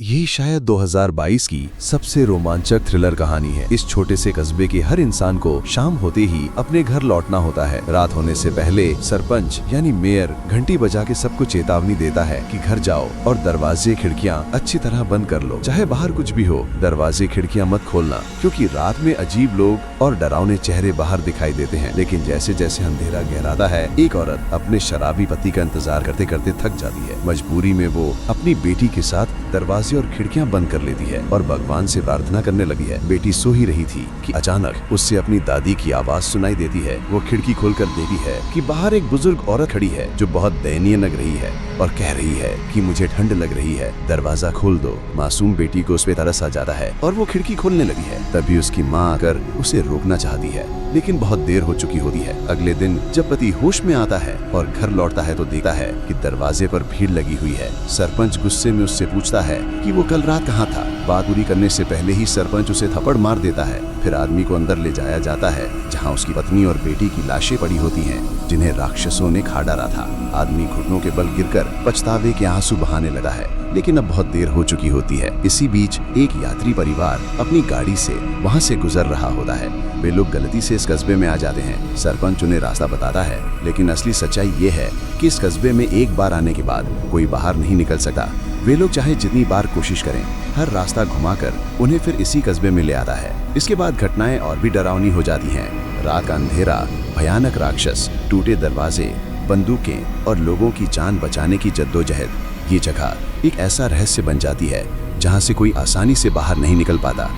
यही शायद 2022 की सबसे रोमांचक थ्रिलर कहानी है। इस छोटे से कस्बे के हर इंसान को शाम होते ही अपने घर लौटना होता है। रात होने से पहले सरपंच यानी मेयर घंटी बजा के सबको चेतावनी देता है कि घर जाओ और दरवाजे खिड़कियां अच्छी तरह बंद कर लो। चाहे बाहर कुछ भी हो, दरवाजे खिड़कियां मत खोलना, क्योंकि रात में अजीब लोग और डरावने चेहरे बाहर दिखाई देते हैं। लेकिन जैसे जैसे अंधेरा गहराता है, एक औरत अपने शराबी पति का इंतजार करते करते थक जाती है। मजबूरी में वो अपनी बेटी के साथ दरवाजे और खिड़कियां बंद कर लेती है और भगवान से प्रार्थना करने लगी है। बेटी सो ही रही थी कि अचानक उससे अपनी दादी की आवाज सुनाई देती है। वो खिड़की खोलकर देखती है कि बाहर एक बुजुर्ग औरत खड़ी है जो बहुत दयनीय लग रही है और कह रही है कि मुझे ठंड लग रही है, दरवाजा खोल दो। मासूम बेटी को उस पे तरस आ जाता है और वो खिड़की खोलने लगी है। तभी उसकी माँ आकर उसे रोकना चाहती है, लेकिन बहुत देर हो चुकी होती है। अगले दिन जब पति होश में आता है और घर लौटता है तो देखता है कि दरवाजे पर भीड़ लगी हुई है। सरपंच गुस्से में उससे पूछता है कि वो कल रात कहाँ था। बात पूरी करने से पहले ही सरपंच उसे थप्पड़ मार देता है। फिर आदमी को अंदर ले जाया जाता है, जहाँ उसकी पत्नी और बेटी की लाशें पड़ी होती हैं, जिन्हें राक्षसों ने खा डाला था। आदमी घुटनों के बल गिरकर पछतावे के आंसू बहाने लगा है, लेकिन अब बहुत देर हो चुकी होती है। इसी बीच एक यात्री परिवार अपनी गाड़ी से वहाँ से गुजर रहा होता है। वे लोग गलती से इस कस्बे में आ जाते हैं। सरपंच उन्हें रास्ता बताता है, लेकिन असली सच्चाई ये है कि इस कस्बे में एक बार आने के बाद कोई बाहर नहीं निकल सकता। वे लोग चाहे जितनी बार कोशिश करें, हर रास्ता घुमाकर उन्हें फिर इसी कस्बे में ले आता है। इसके बाद घटनाएं और भी डरावनी हो जाती हैं। रात का अंधेरा, भयानक राक्षस, टूटे दरवाजे, बंदूकें और लोगों की जान बचाने की जद्दोजहद। ये जगह एक ऐसा रहस्य बन जाती है जहाँ से कोई आसानी से बाहर नहीं निकल पाता।